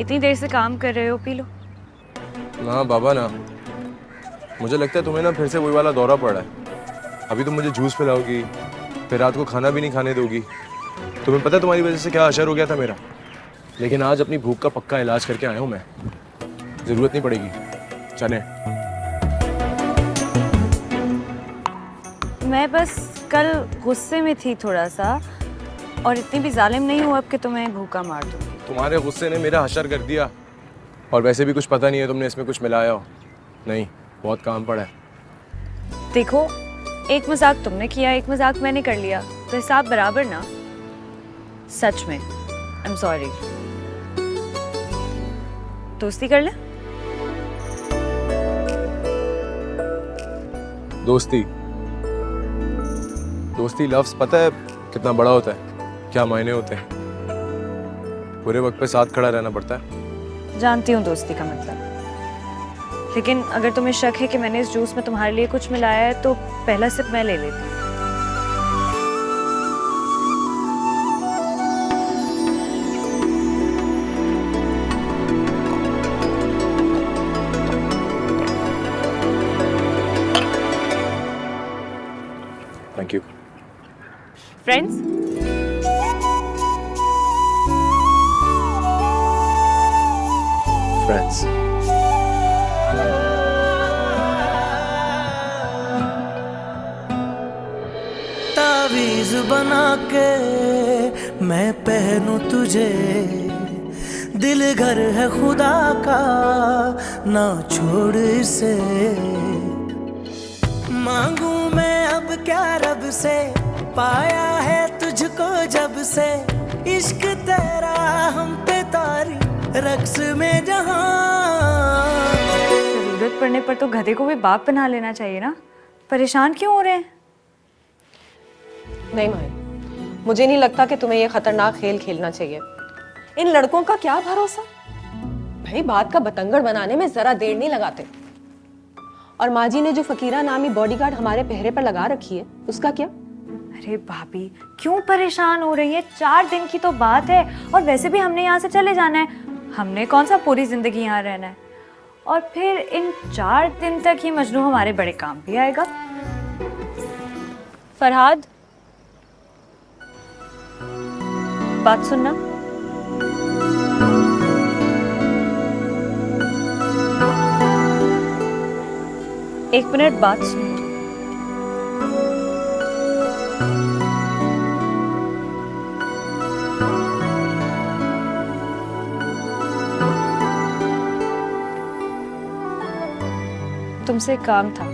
इतनी देर से काम कर रहे हो, पी लो। ना बाबा ना, मुझे लगता है तुम्हें ना फिर से वही वाला दौरा पड़ा है। अभी तुम मुझे जूस पिलाओगी, फिर रात को खाना भी नहीं खाने दोगी। तुम्हें पता है तुम्हारी वजह से क्या असर हो गया था मेरा। लेकिन आज अपनी भूख का पक्का इलाज करके आया हूँ मैं। जरूरत नहीं पड़ेगी। चले। मैं बस कल गुस्से में थी थोड़ा सा, और इतनी भी जालिम नहीं हूँ अब कि तुम्हें भूखा मार दूँ। तुम्हारे गुस्से ने मेरा हशर कर दिया। और वैसे भी कुछ पता नहीं है तुमने इसमें कुछ मिलाया हो। नहीं, बहुत काम पड़ा है। देखो, एक मजाक तुमने किया, एक मजाक मैंने कर लिया, तो हिसाब बराबर ना। सच में आई एम सॉरी। दोस्ती कर ले। दोस्ती दोस्ती लफ्ज पता है कितना बड़ा होता है, क्या मायने होते हैं। बुरे वक्त पे साथ खड़ा रहना पड़ता है। जानती हूँ दोस्ती का मतलब, लेकिन अगर तुम्हें शक है कि मैंने इस जूस में तुम्हारे लिए कुछ मिलाया है तो पहला सिप मैं ले लेती हूँ। Thank you. Friends, friends. तावीज बना के मैं पहनूं तुझे, दिल घर है खुदा का ना छोड़ इसे। मांगू मैं अब क्या रब से, पाया है तुझको जब से। इश्क तेरा हम पे तारी रक्स में जहां। जरूरत पड़ने पर तो गधे को भी बाप बना लेना चाहिए ना। परेशान क्यों हो रहे हैं? नहीं माही, मुझे नहीं लगता कि तुम्हें ये खतरनाक खेल खेलना चाहिए। इन लड़कों का क्या भरोसा। भाई बात का बतंगड़ बनाने में जरा देर नहीं लगाते। और माँ जी ने जो फकीरा नामी बॉडीगार्ड हमारे पहरे पर लगा रखी है, उसका क्या? अरे भाभी, क्यों परेशान हो रही है? 4 दिन की तो बात है, और वैसे भी हमने यहाँ से चले जाना है। हमने कौन सा पूरी जिंदगी यहाँ रहना है? और फिर इन 4 दिन तक ही मजनू हमारे बड़े काम भी आएगा। फरहाद, बात सुनना। एक मिनट बात सुनो। तुमसे एक काम था,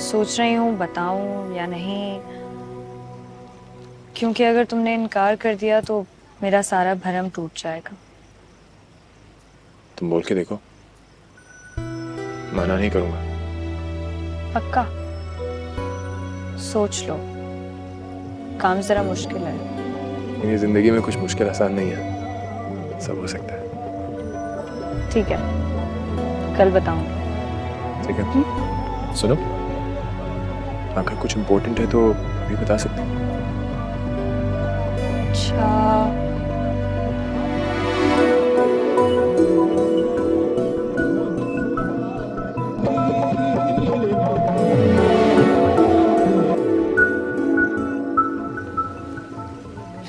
सोच रही हूँ बताऊं या नहीं, क्योंकि अगर तुमने इनकार कर दिया तो मेरा सारा भरम टूट जाएगा। तुम बोल के देखो, मना नहीं करूंगा। पक्का? सोच लो, काम जरा मुश्किल है। मेरी जिंदगी में कुछ मुश्किल आसान नहीं है, सब हो सकता है। ठीक है, कल बताऊंगी। ठीक है। सुनो, अगर कुछ इम्पोर्टेंट है तो अभी बता सकते हैं। अच्छा,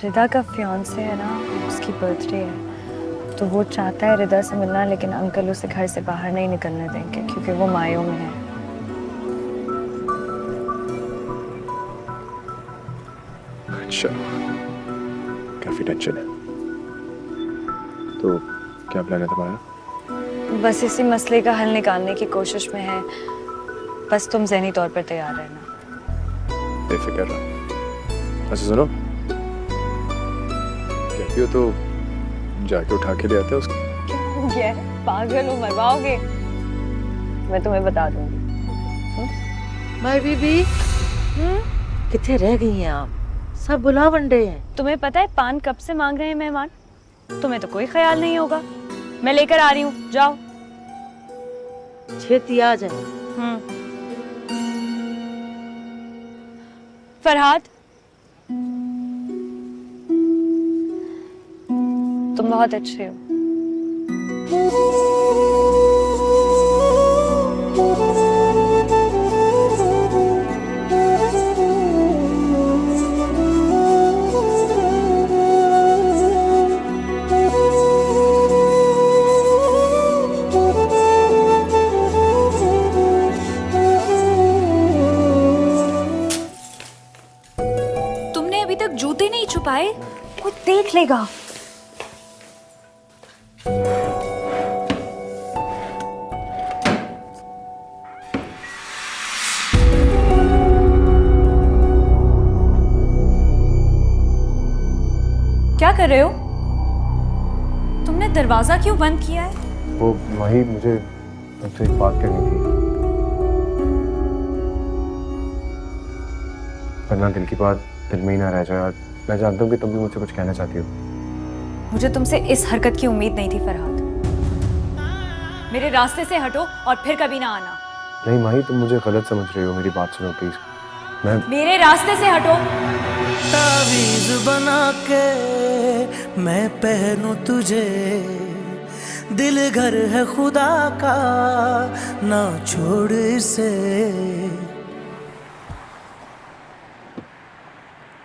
रिदा का फियांसे है ना, उसकी बर्थडे है, तो वो चाहता है रिदा से मिलना, लेकिन अंकल उसे घर से बाहर नहीं निकलने देंगे क्योंकि वो मायों में है। अच्छा, काफी टेंशन है। तो क्या प्लान है तुम्हारा? बस इसी मसले का हल निकालने की कोशिश में है। बस तुम ज़हनी तौर पर तैयार रहना। बेफिक्र रहो। अच्छा सुनो, कहती हो तो जाके उठा के ले आते हैं उसको। क्या पागल हो, मरवाओगे? मैं तुम्हें बता दूंगी। माय बीबी, किथे रह गई हैं आप? सब बुला वंडे हैं। तुम्हें पता है पान कब से मांग रहे हैं मेहमान? तुम्हें तो कोई ख्याल नहीं होगा। मैं लेकर आ रही हूँ, जाओ। छेती आ जाए। फरहाद, तुम बहुत अच्छे हो। तुमने अभी तक जूते नहीं छुपाए, कोई देख लेगा। क्या कर रहे हो? तुमने दरवाजा क्यों बंद किया है? वो माही, मुझे तुमसे एक बात करनी थी, वरना दिल की बात दिल में ही ना रह जाए। और मैं जानता हूँ कि तुम भी मुझसे कुछ कहना चाहती हो। मुझे तुमसे इस हरकत की उम्मीद नहीं थी फरहाद। मेरे रास्ते से हटो और फिर कभी ना आना। नहीं माही, तुम मुझे गलत समझ रही हो, मेरी बात सुनो प्लीज। मैं मेरे रास्ते से हटो। तावीज बना के मैं पहनूं तुझे, दिल घर है खुदा का, ना छोड़ इसे।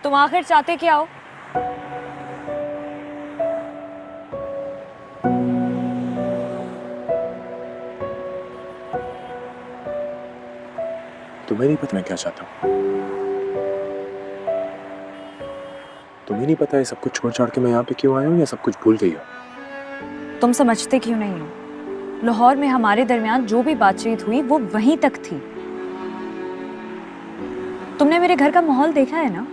तुम आखिर चाहते क्या हो? तुम्हें नहीं पता मैं क्या चाहता हूँ? तुम्हें नहीं पता ये सब कुछ छोड़ छाड़ के मैं यहाँ पे क्यों आया हूँ, या सब कुछ भूल गई हो? तुम समझते क्यों नहीं हो? लाहौर में हमारे दरमियान जो भी बातचीत हुई वो वहीं तक थी। तुमने मेरे घर का माहौल देखा है ना?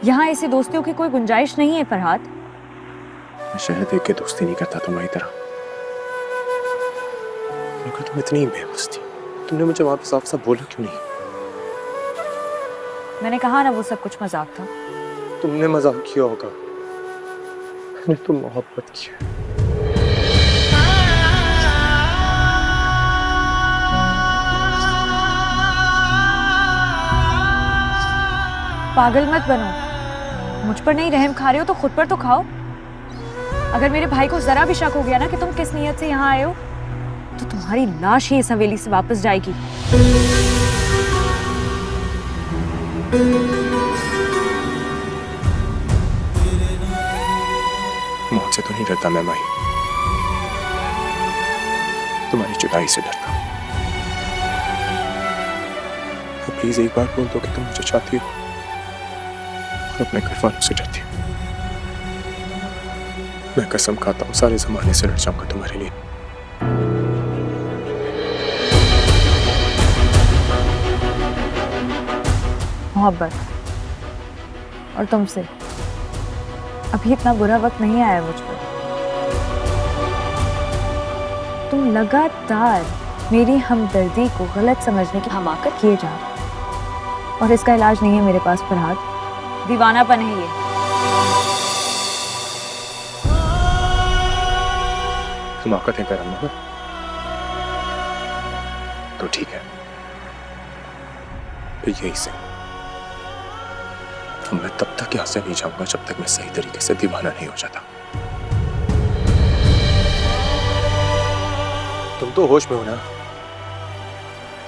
यहाँ ऐसी दोस्तियों की कोई गुंजाइश नहीं है फरहाद। मैं शहर देख के दोस्ती नहीं करता तुम्हारी तरह, मगर तुम इतनी ही बेबस थी। तुमने मुझे वहां पे साफ साफ बोला क्यों नहीं? मैंने कहा ना वो सब कुछ मजाक था। तुमने मजाक किया होगा, मैंने तो मोहब्बत की है। पागल मत बनो। मुझ पर नहीं रहम खा रहे हो तो खुद पर तो खाओ। अगर मेरे भाई को जरा भी शक हो गया ना कि तुम किस नीयत से यहाँ आए हो, तो तुम्हारी लाश ही इस हवेली से वापस जाएगी। मौत से तो नहीं डरता मैं माही, तुम्हारी जुदाई से डरता हूँ। तो प्लीज एक बार बोल दो कि तुम मुझे चाहती हो, और अपने घर वालों से डरती हो। मैं कसम खाता हूँ सारे जमाने से लड़ जाऊंगा तुम्हारे लिए। मोहब्बत और तुमसे अभी इतना बुरा वक्त नहीं आया मुझ पर। तुम लगातार मेरी हमदर्दी को गलत समझने की हमाकत किए जा रहे हो, और इसका इलाज नहीं है मेरे पास फरहाद, दीवानापन है ये। हमाकतें करम ना, तो ठीक है, फिर यही से तो मैं तब तक यहाँ से नहीं जाऊंगा जब तक मैं सही तरीके से दीवाना नहीं हो जाता। तुम तो होश में हो ना,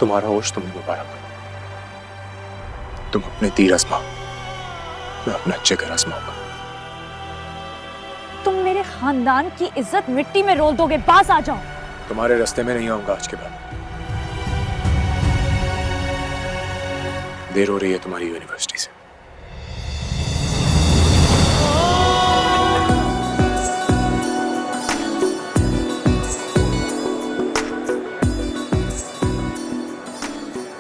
तुम्हारा होश तुम्हें मुबारक। तुम अपने तीर आजमाओ, मैं अपना जिगर आजमाऊंगा। तुम मेरे खानदान की इज्जत मिट्टी में रोल दोगे, पास आ जाओ। तुम्हारे रास्ते में नहीं आऊंगा आज के बाद। देर हो रही है तुम्हारी यूनिवर्सिटी से।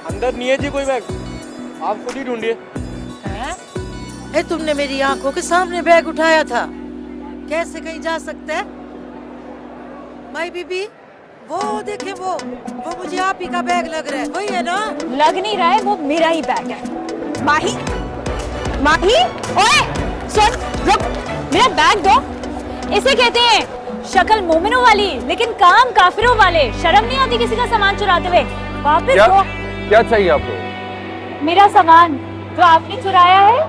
अंदर नहीं है जी कोई बैग, आप खुद ही ढूंढिए। ए, तुमने मेरी आंखों के सामने बैग उठाया था, कैसे कहीं जा सकते हैं? माई बीबी, वो देखे वो मुझे आप ही का बैग लग रहा है, वही है ना? लग नहीं रहा है, वो मेरा ही बैग है। माही, माही, ओए, सुन, रुक, मेरा बैग दो। इसे कहते हैं शक्ल मोमिनों वाली, लेकिन काम काफिरों वाले। शर्म नहीं आती किसी का सामान चुराते हुए? वापस दो। क्या चाहिए आपको? मेरा सामान जो आपने चुराया है।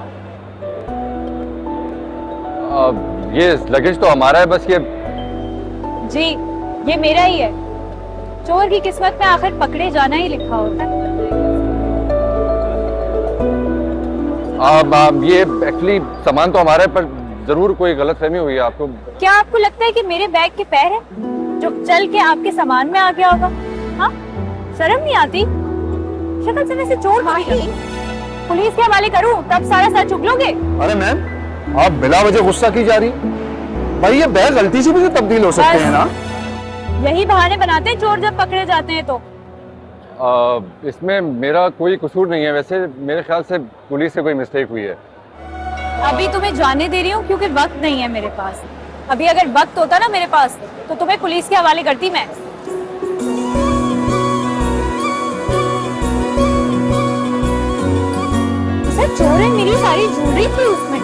ये लगेज तो हमारा है, बस ये जी ये मेरा ही है। चोर की किस्मत में आखिर पकड़े जाना ही लिखा होता है। ये एक्चुअली सामान तो हमारा है, पर जरूर कोई गलतफहमी हुई है आपको। क्या आपको लगता है कि मेरे बैग के पैर हैं जो चल के आपके सामान में आ गया होगा? हाँ, शर्म नहीं आती? शक्ल से वैसे चोर नहीं। पुलिस के हवाले करूं तब सारा सच उगलोगे? अरे मैम, आप बिला वजह गुस्सा की जा रही। भाई ये बैग गलती से भी तो तब्दील हो सकते हैं ना। यही बहाने बनाते हैं चोर जब पकड़े जाते हैं तो। इसमें मेरा कोई कसूर नहीं है। वैसे मेरे ख्याल से पुलिस से कोई मिस्टेक हुई है। अभी तुम्हें जाने दे रही हूँ क्योंकि वक्त नहीं है मेरे पास। अभी अगर वक्त होता ना मेरे पास तो तुम्हें पुलिस के हवाले करती मैं। सर चोर है, मेरी सारी ज्वेलरी थी उसमें।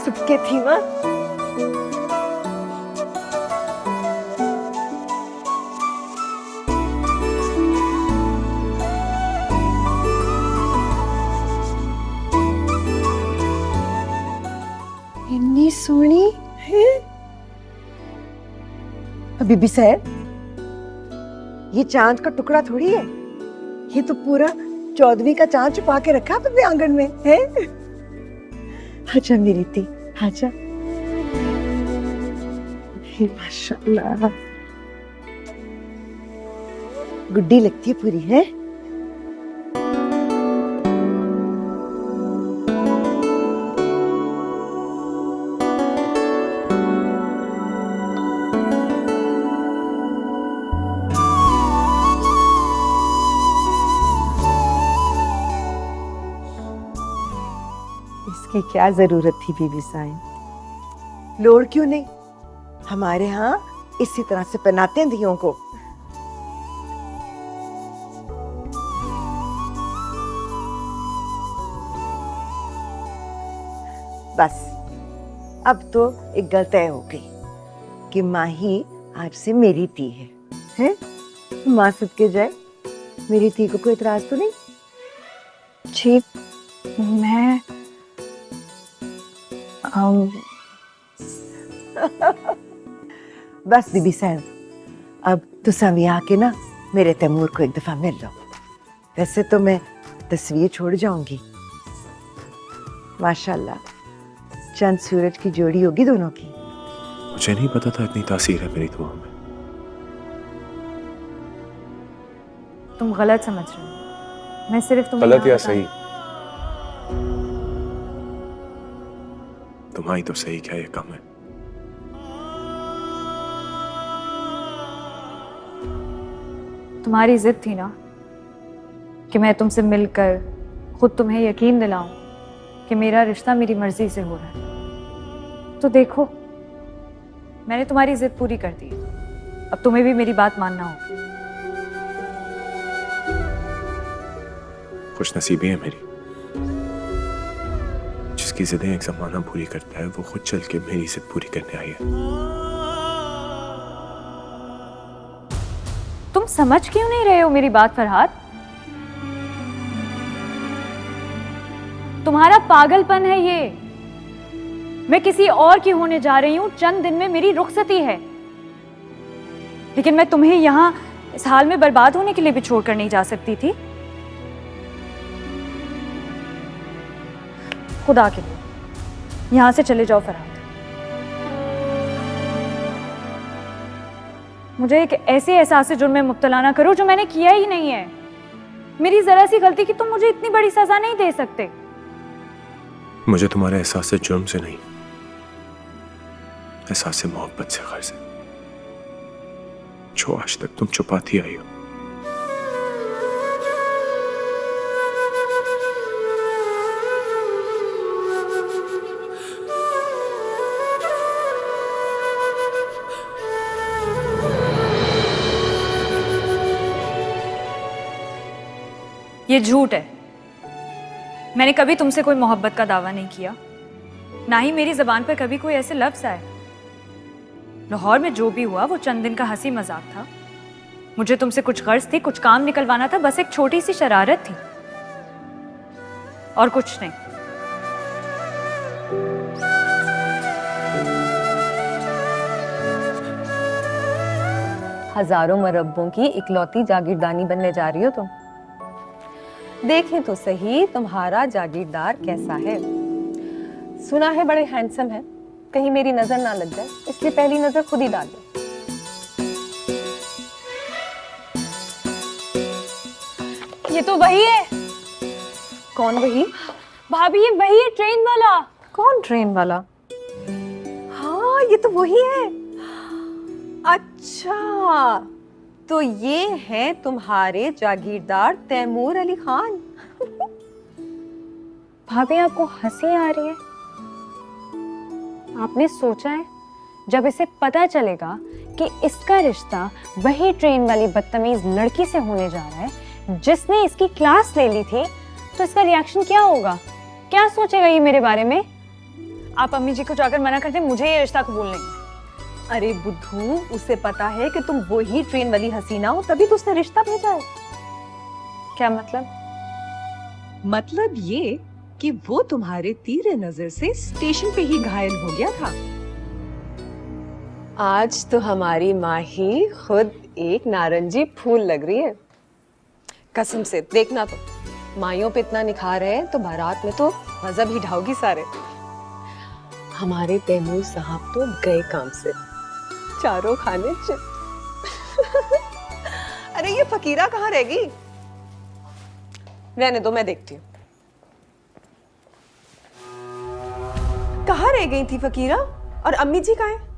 सबके थी माँ। इतनी सोहनी है। अभी भी सैर, ये चांद का टुकड़ा थोड़ी है, ये तो पूरा 14वीं का चांद छुपा के रखा है अपने आंगन में है। आजा मेरी थी, आजा। हे माशाल्लाह, गुड्डी लगती है पूरी है। इसकी क्या जरूरत थी बीबी साईं? लोड़ क्यों नहीं? हमारे यहाँ इसी तरह से पहनाते हैं धियों को। बस अब तो एक गल तय हो गई कि माँ ही आज से मेरी ती है, हैं? माँ सदके जाए, मेरी ती को कोई इतराज तो नहीं? जी मैं बस बीबी साहब, अब तुसा भी आके ना मेरे तैमूर को एक दफा मिल लो। वैसे तो मैं तस्वीर छोड़ जाऊंगी। माशाल्लाह, चंद सूरज की जोड़ी होगी दोनों की। मुझे नहीं पता था इतनी तासीर है मेरी दुआ में। तुम गलत समझ रहे हो। मैं सिर्फ तुम्हें गलत या यहाँ सही? तुम्हारी तो सही क्या, ये कम है। तुम्हारी जिद थी ना कि मैं तुमसे मिलकर खुद तुम्हें यकीन दिलाऊं कि मेरा रिश्ता मेरी मर्जी से हो रहा है। तो देखो, मैंने तुम्हारी जिद पूरी कर दी। अब तुम्हें भी मेरी बात मानना होगा। खुशनसीबी है मेरी, जिसकी जिदें एक जमाना पूरी करता है वो खुद चल के मेरी जिद पूरी करने आई है। तुम समझ क्यों नहीं रहे हो मेरी बात फरहाद? तुम्हारा पागलपन है ये। मैं किसी और की होने जा रही हूं, चंद दिन में मेरी रुखसती है। लेकिन मैं तुम्हें यहां इस हाल में बर्बाद होने के लिए भी छोड़कर नहीं जा सकती थी। खुदा के लिए यहां से चले जाओ फरहाद। मुझे एक ऐसे एहसास से जुर्म में मुब्तला ना करो जो मैंने किया ही नहीं है। मेरी जरा सी गलती की तुम मुझे इतनी बड़ी सजा नहीं दे सकते। मुझे तुम्हारे एहसास से जुर्म से नहीं, एहसास से मोहब्बत से गर्ज है, जो आज तक तुम छुपाती आई हो। ये झूठ है। मैंने कभी तुमसे कोई मोहब्बत का दावा नहीं किया, ना ही मेरी जबान पर कभी कोई ऐसे लफ्ज आए। लाहौर में जो भी हुआ वो चंद दिन का हंसी मजाक था। मुझे तुमसे कुछ गर्ज थी, कुछ काम निकलवाना था, बस एक छोटी सी शरारत थी और कुछ नहीं। हजारों मरब्बों की इकलौती जागीरदानी बनने जा रही हो तुम। देखें तो सही तुम्हारा जागीरदार कैसा है। सुना है बड़े हैंडसम है, कहीं मेरी नजर ना लग जाए, इसलिए पहली नजर खुद ही डाल दो। ये तो वही है। कौन वही? भाभी ये वही है, ट्रेन वाला। कौन ट्रेन वाला? हाँ ये तो वही है। अच्छा तो ये है तुम्हारे जागीरदार तैमूर अली खान। भाभी आपको हंसी आ रही है? आपने सोचा है जब इसे पता चलेगा कि इसका रिश्ता वही ट्रेन वाली बदतमीज लड़की से होने जा रहा है जिसने इसकी क्लास ले ली थी, तो इसका रिएक्शन क्या होगा? क्या सोचेगा ये मेरे बारे में? आप अम्मी जी को जाकर मना कर दें, मुझे ये रिश्ता कबूल नहीं है। अरे बुद्धू, उसे पता है कि तुम वही ट्रेन वाली हसीना हो, तभी तो उसने रिश्ता भेजा है। क्या मतलब? मतलब ये कि वो तुम्हारे तीरे नजर से स्टेशन पे ही घायल हो गया था। आज तो हमारी माँ ही खुद एक नारंगी फूल लग रही है। कसम से देखना, तो माइयों पे इतना निखार है तो बारात में तो मजहब ही ढाओगी सारे। हमारे तैमूर साहब तो गए काम से, चारों खाने चित। अरे ये फकीरा कहाँ रहेगी? रहने दो, मैं देखती हूँ। कहाँ रह गई थी फकीरा? और अम्मी जी कहाँ हैं?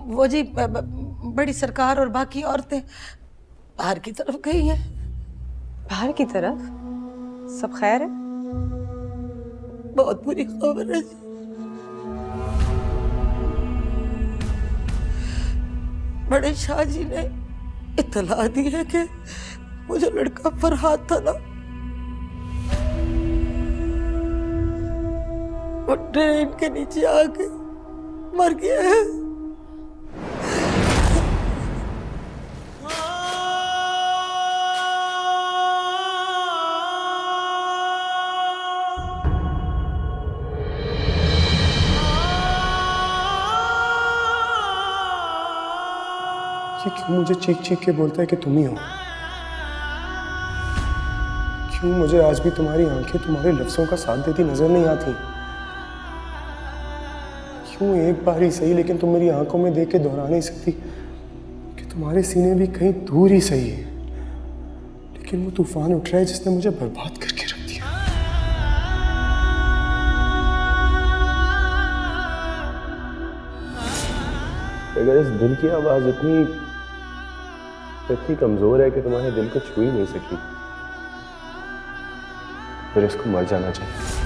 वो जी बड़ी सरकार और बाकी औरतें बाहर की तरफ गई हैं। बाहर की तरफ? सब खैर है? बहुत बुरी खबर है। बड़े शाह जी ने इत्तला दी है कि वो जो लड़का फरहाद था ना, वो ट्रेन के नीचे आके मर गया है। ये क्यों मुझे चीख चीख के बोलता है कि तुम ही हो? क्यों मुझे आज भी तुम्हारी आंखें तुम्हारे लफ्जों का साथ देती नजर नहीं आती? क्यों एक बार ही सही लेकिन तुम मेरी आंखों में देख के दोहरा नहीं सकती कि तुम्हारे सीने भी कहीं दूर ही सही है, लेकिन वो तूफान उठ रहा है जिसने मुझे बर्बाद करके रख दिया। अगर इस दिल की आवाज इतनी कमजोर है कि तुम्हारे दिल को छू ही नहीं सकी, फिर इसको मर जाना चाहिए।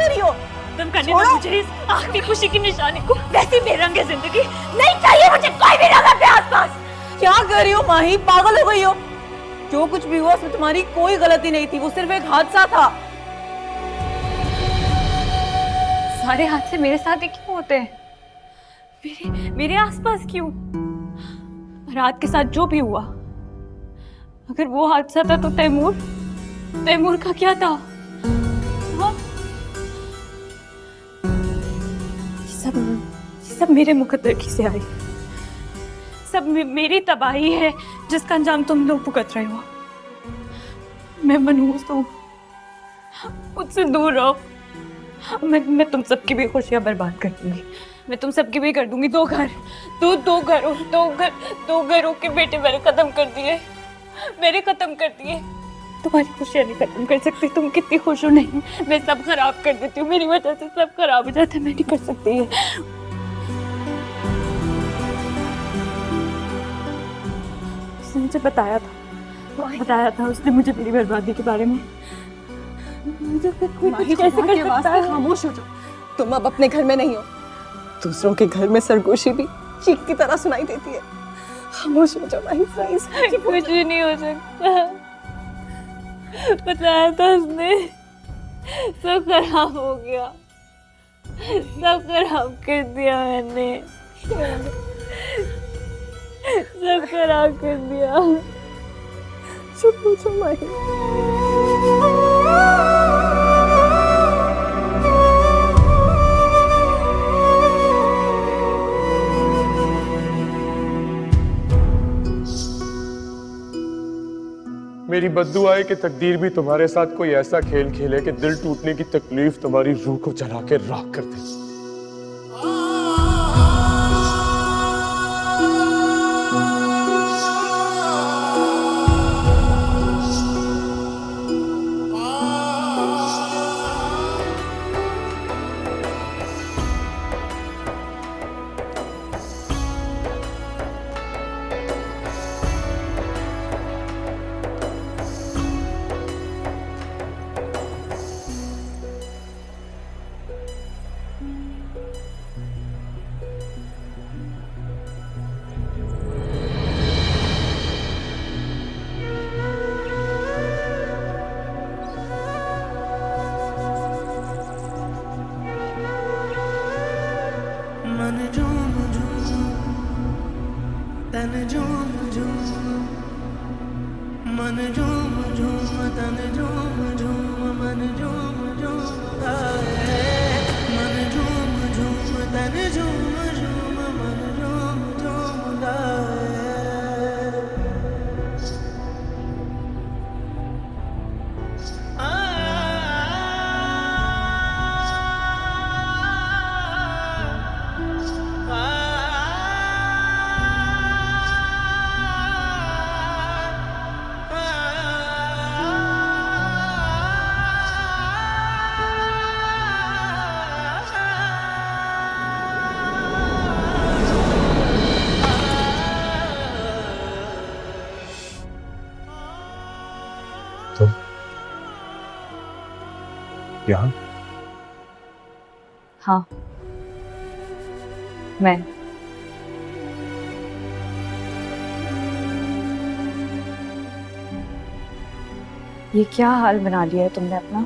कर रही हो? तुम करने दो मुझे इस आखिरी खुशी की निशानी को। वैसी बेरंग जिंदगी नहीं चाहिए मुझे कोई भी रंग अपने आसपास। क्या कर रही हो माही? पागल हो गई हो? जो कुछ भी हुआ उसमें तुम्हारी कोई गलती नहीं थी, वो सिर्फ एक हादसा था। सारे हादसे मेरे साथ ही क्यों होते हैं? मेरे आसपास क्यों? रात के साथ जो भी हुआ, अगर वो हादसा था तो तैमूर का क्या था? हाँ? ये सब मेरे मुकद्दर की से आई। सब मेरी तबाही है जिसका अंजाम तुम लोग भुगत रहे हो। मैं मनहूस हूँ, मुझसे दूर रहो। मैं तुम सबकी भी खुशियां बर्बाद कर दूंगी। मैं तुम सबकी भी कर दूंगी। दो घरों के बेटे मैंने खत्म कर दिए। तुम्हारी खुशियां नहीं खत्म कर सकती। तुम कितनी खुश हो नहीं, मैं सब खराब कर देती हूँ। मेरी वजह से सब खराब हो जाता है। मैं नहीं कर सकती है। उसने मुझे बताया था उसने मुझे मेरी बर्बादी के बारे में। मुझे कुछ कैसे कर सकता है? खामोश हो जाओ। तुम अब अपने घर में नहीं हो। दूसरों के घर में सरगोशी भी चीख की तरह सुनाई देती है। खामोश हो जाओ माही, प्लीज। कुछ भी नहीं हो सकता। बताया था उसने, सब खराब हो गया। सब खराब कर दिया मैंने। सब खराब कर दिया। चुप हो जाओ माही। मेरी बद्दुआ है कि तकदीर भी तुम्हारे साथ कोई ऐसा खेल खेले कि दिल टूटने की तकलीफ तुम्हारी रूह को जला के राख कर दे। मन झूम झूम तन झूम झूम मन झूम झूम तन झूम झूम मन झूम झूम मन झूम झूम तन झूम झूम मन झूम झूम यहाँ हाँ, मैं ये क्या हाल बना लिया है तुमने अपना?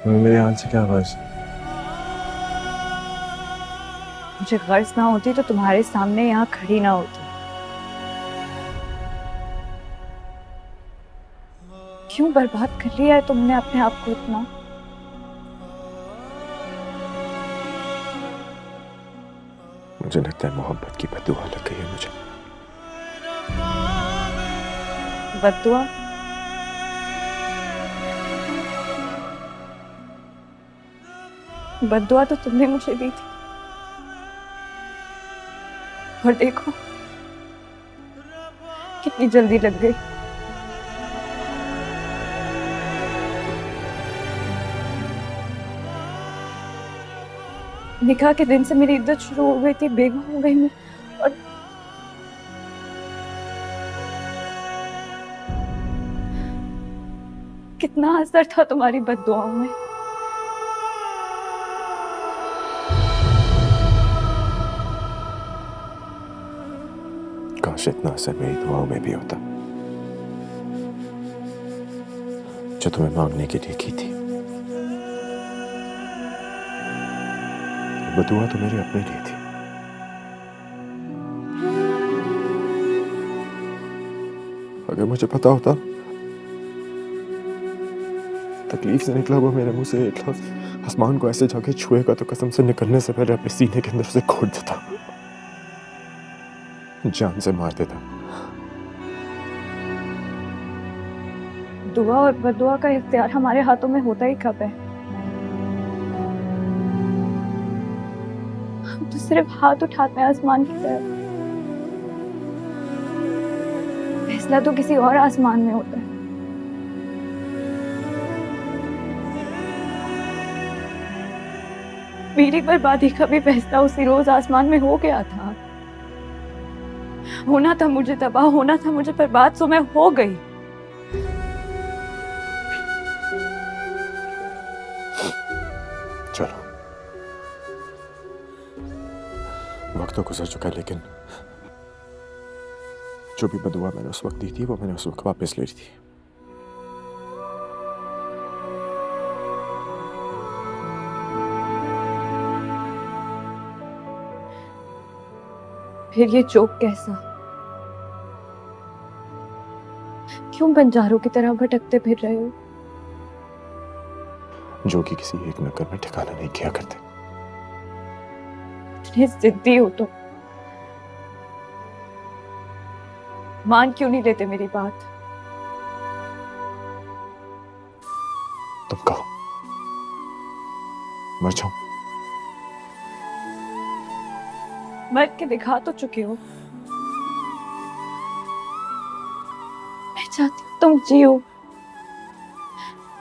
मेरे हाथ से क्या गर्ज? मुझे गर्ज ना होती तो तुम्हारे सामने यहाँ खड़ी ना होती। क्यों बर्बाद कर लिया है तुमने अपने आप को इतना? मुझे लगता है मोहब्बत की बद्दुआ लग गई है मुझे। बद्दुआ? बद्दुआ तो तुमने मुझे दी थी, और देखो कितनी जल्दी लग गई। निकाह के दिन से मेरी इद्दत शुरू हो गई थी, बेगम हो गई मैं, और कितना असर था तुम्हारी बद्दुआओं में। काश इतना असर मेरी दुआओं में भी होता जो तुम्हें मांगने के लिए की थी। वो दुआ तो मेरे अपने लिए थी। अगर मुझे पता होता तकलीफ से निकला वो मेरे मुंह से एक लफ्ज आसमान को ऐसे जाके छुएगा तो कसम से निकलने से पहले अपने सीने के अंदर उसे घोट देता, जान से मार देता। दुआ और बद्दुआ का इख्तियार हमारे हाथों में होता ही कब है? हम तो सिर्फ हाथ उठाते हैं आसमान की तरफ। फैसला तो किसी और आसमान में होता है। मेरी बर्बादी का भी फैसला उसी रोज आसमान में हो गया था। होना था मुझे तबाह, होना था मुझे बर्बाद, सो मैं हो गई। चलो, वक्त तो गुजर चुका है, लेकिन जो भी बदुआ मैंने उस वक्त दी थी वो मैंने उस वक्त वापस ले ली थी। फिर ये चौक कैसा? क्यों बंजारों की तरह भटकते फिर रहे हो? जो कि किसी एक नगर में ठिकाना नहीं किया करते। इतने जिद्दी हो तो मान क्यों नहीं लेते मेरी बात? तुम कहो मर जाऊं? मर के दिखा तो चुके हो। मैं चाहती हूँ तुम जियो।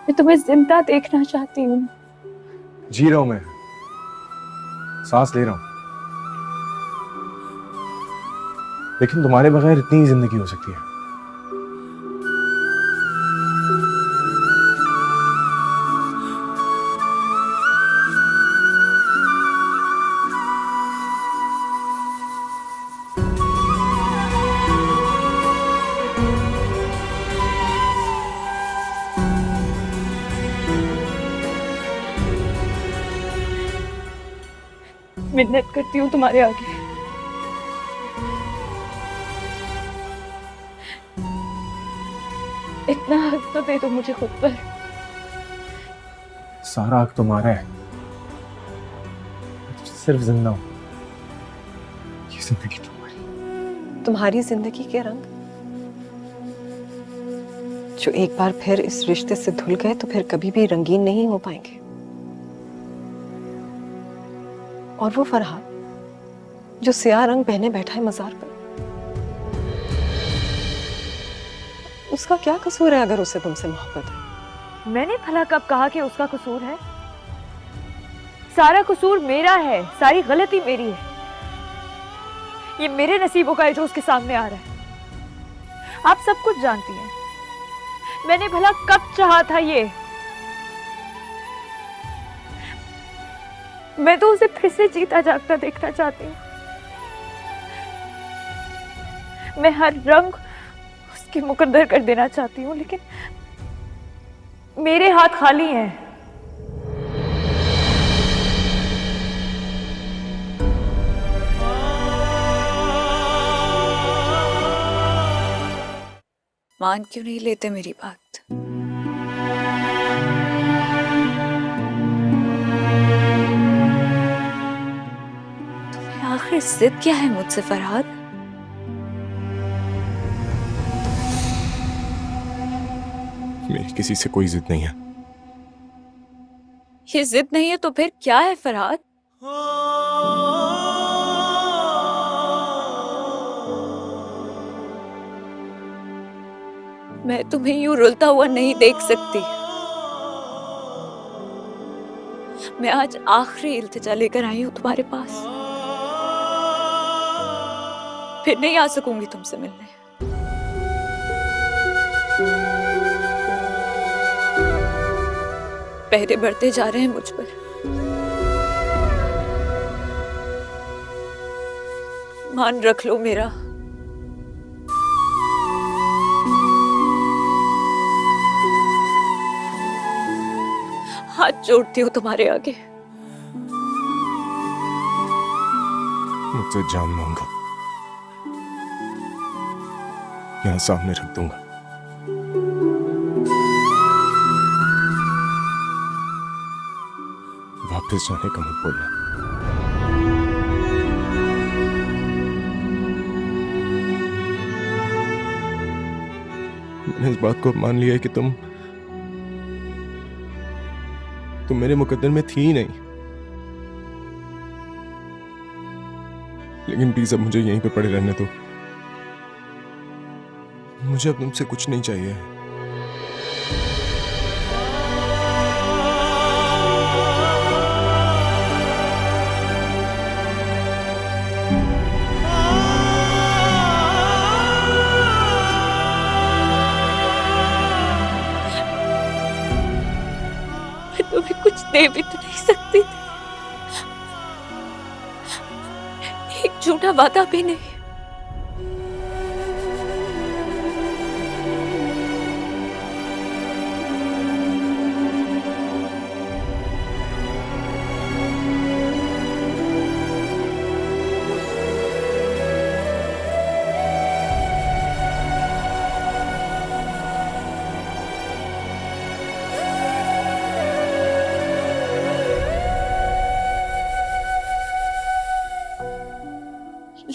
मैं तुम्हें जिंदा देखना चाहती हूँ। जी रहा हूं मैं, सांस ले रहा हूं, लेकिन तुम्हारे बगैर इतनी ही जिंदगी हो सकती है। मिन्नत करती हूँ तुम्हारे आगे। इतना हक तो दे दो मुझे खुद पर। सारा हक तुम्हारा है, मैं तो सिर्फ जिंदा हूं। ये जिंदगी तुम्हारी जिंदगी के रंग जो एक बार फिर इस रिश्ते से धुल गए तो फिर कभी भी रंगीन नहीं हो पाएंगे। और वो फरहाद जो सियाह रंग पहने बैठा है मजार पर, उसका क्या कसूर है अगर उसे तुमसे मोहब्बत है? मैंने भला कब कहा कि उसका कसूर है? सारा कसूर मेरा है, सारी गलती मेरी है। ये मेरे नसीबों का है जो उसके सामने आ रहा है। आप सब कुछ जानती हैं। मैंने भला कब चाहा था ये? मैं तो उसे फिर से जीता जागता देखना चाहती हूँ। मैं हर रंग उसके मुकद्दर कर देना चाहती हूँ, लेकिन मेरे हाथ खाली हैं। मान क्यों नहीं लेते मेरी बात? तुम्हें आखिर जिद क्या है मुझसे फरहाद? मेरी किसी से कोई जिद नहीं है। ये जिद नहीं है तो फिर क्या है फरहाद? मैं तुम्हें यूं रुलता हुआ नहीं देख सकती। मैं आज आखिरी इल्तिजा लेकर आई हूं तुम्हारे पास। फिर नहीं आ सकूंगी तुमसे मिलने। पहरे बढ़ते जा रहे हैं मुझ पर। मान रख लो मेरा। हाथ जोड़ती हूँ तुम्हारे आगे। मुझसे जान मांगो, यहाँ सामने रख दूंगा। वापस जाने का मत बोलना। मैंने इस बात को मान लिया है कि तुम मेरे मुकद्दर में थी ही नहीं, लेकिन प्लीज अब मुझे यहीं पे पड़े रहने दो। मुझे अब तुमसे कुछ नहीं चाहिए। मैं तुम्हें कुछ दे भी तो नहीं सकती थी, एक झूठा वादा भी नहीं।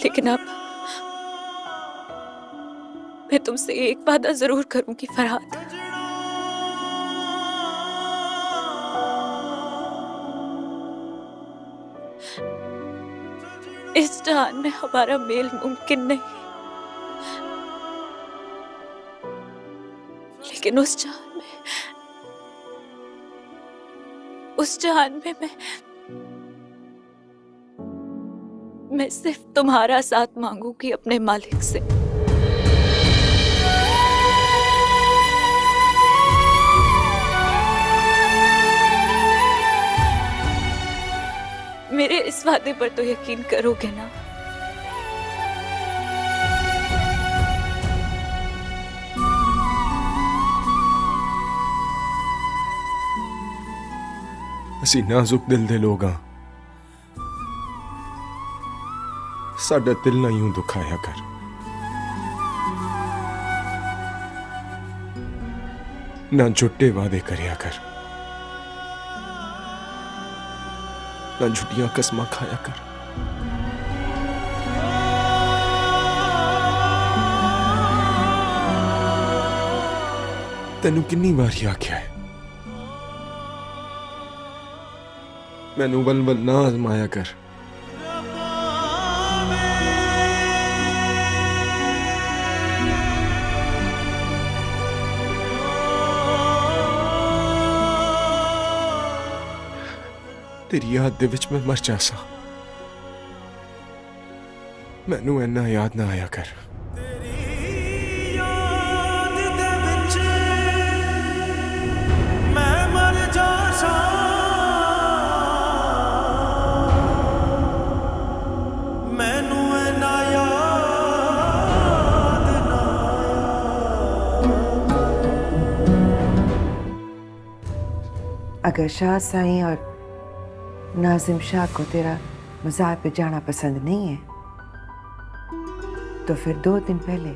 लेकिन अब मैं तुमसे एक वादा जरूर करूंगी फरहाद। इस जहान में हमारा मेल मुमकिन नहीं, लेकिन उस जहान में मैं सिर्फ तुम्हारा साथ मांगूंगी अपने मालिक से। मेरे इस वादे पर तो यकीन करोगे ना? ਅਸੀਂ ਨਾਜ਼ੁਕ ਦਿਲ ਦੇ ਲੋਕ ਹਾਂ, ਸਾਡਾ ਦਿਲ ਨਾ यूं ਦੁਖਾਇਆ ਕਰ। ਨਾ ਝੂਠੇ ਵਾਅਦੇ ਕਰਿਆ ਕਰ, ਨਾ ਝੂਠੀਆਂ ਕਸਮਾਂ ਖਾਇਆ ਕਰ। ਤੈਨੂੰ ਕਿੰਨੀ ਵਾਰੀ ਆਖਿਆ ਹੈ ਮੈਨੂੰ ਬਲਬਲ ਨਾ ਆਜ਼ਮਾਇਆ ਕਰ। तेरी याद दे विच मैं मर जासा, मैनू इन्ना याद ना आया कर। अगर शाह साईं और नाजिम शाह को तेरा मज़ार पे जाना पसंद नहीं है तो फिर 2 दिन पहले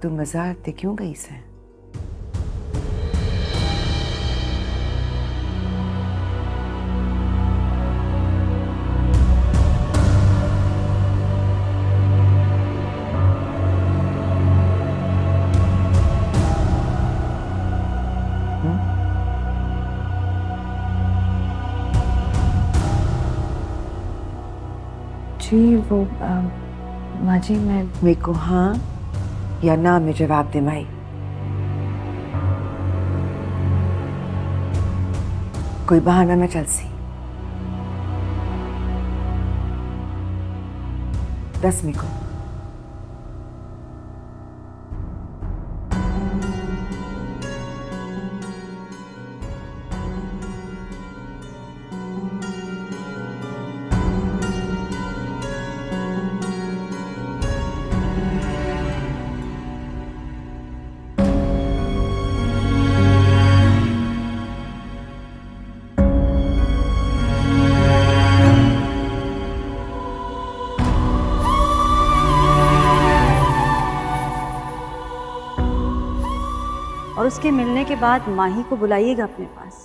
तू मज़ार पे क्यों गई से? जी वो माँ जी मैं मेरे को हाँ या ना में जवाब दे माई। कोई बहाना ना चल सी। 10 में को और उसके मिलने के बाद माही को बुलाइएगा अपने पास।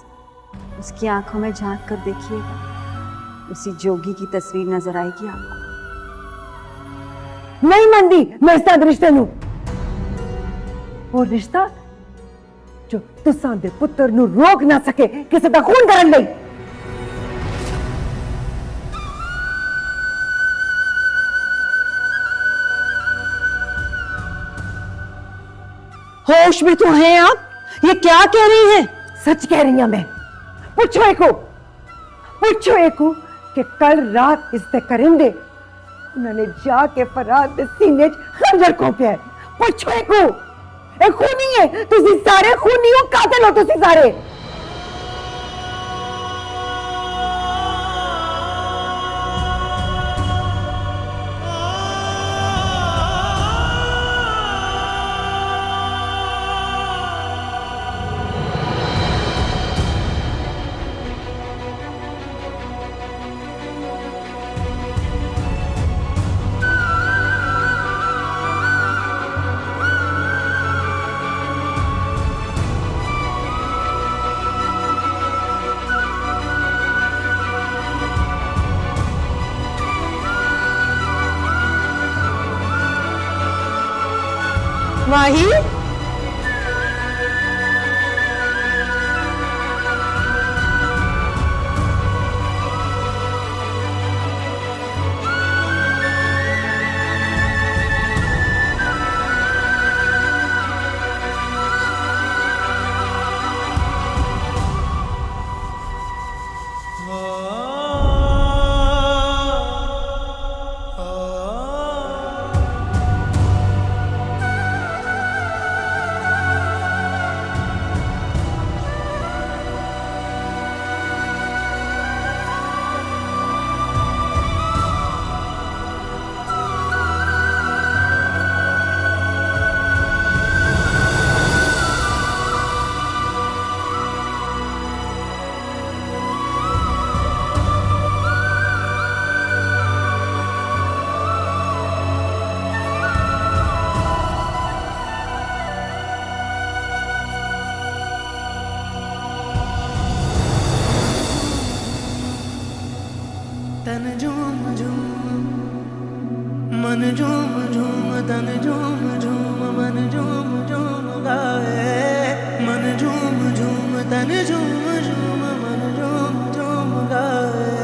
उसकी आंखों में झांक कर देखिएगा, उसी जोगी की तस्वीर नजर आएगी आपको। नहीं मनदी मैं इस रिश्ते नू, वो रिश्ता जो तुसां दे पुत्र नू रोक ना सके किसी दा खून करन लई। होश में तो हैं आप? ये क्या कह रही हैं? सच कह रही हूं मैं। पूछो एको कि कल रात इसते करिंदे उन्होंने जाके फराद दे सीने च खंजर खोपिया है। पूछो एको, ए खूनी है, तुसी सारे खूनी हो, कातिल हो तुसी सारे। माही, तन झूम झूम मन झूम झूम तन झूम झूम मन झूम झूम गाए। मन झूम झूम तन झूम झूम मन झूम झूम गाए।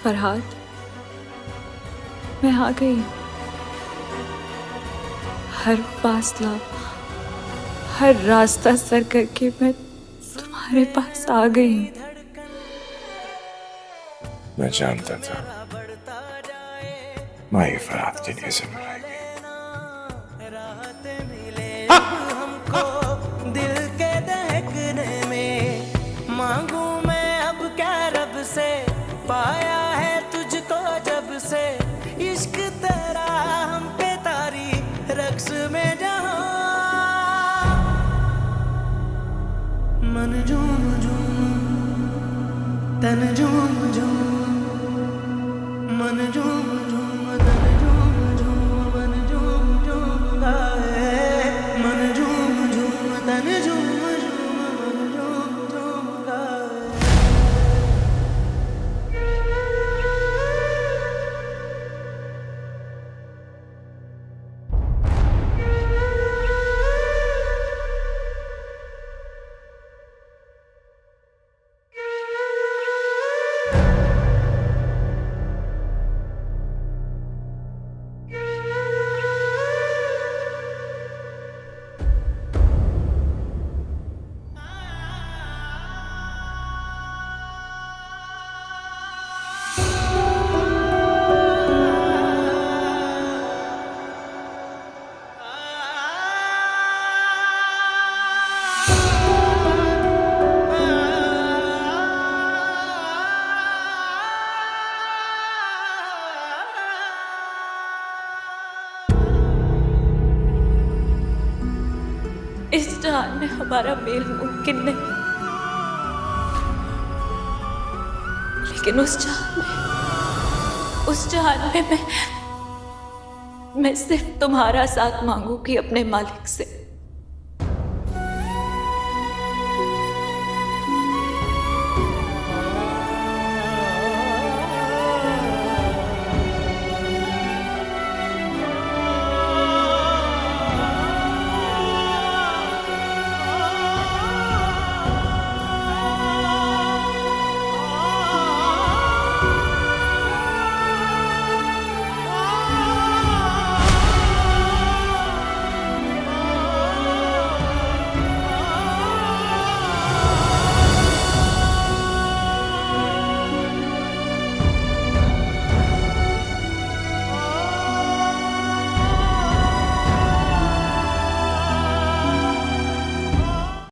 फरहाद, मैं आ गई। हर फासला, हर रास्ता सर करके मैं तुम्हारे पास आ गई। मैं जानता था माही फरहाद के लिए जरूर आएगी। दिल के दहकने में मांगू मैं अब क्या रब से। पाया है तुझको जब से इश्क तेरा हम पे तारी रक्स में जहां। मन झूम झूम तन झूम झूम मन झूम झूम तन झूम झूम मन झूम झूम गाए। मन झूम झूम तन झूम झूम मन झूम झूम गाए। जहान में हमारा मेल मुमकिन नहीं, लेकिन उस जहान में मैं सिर्फ तुम्हारा साथ मांगूंगी अपने मालिक से।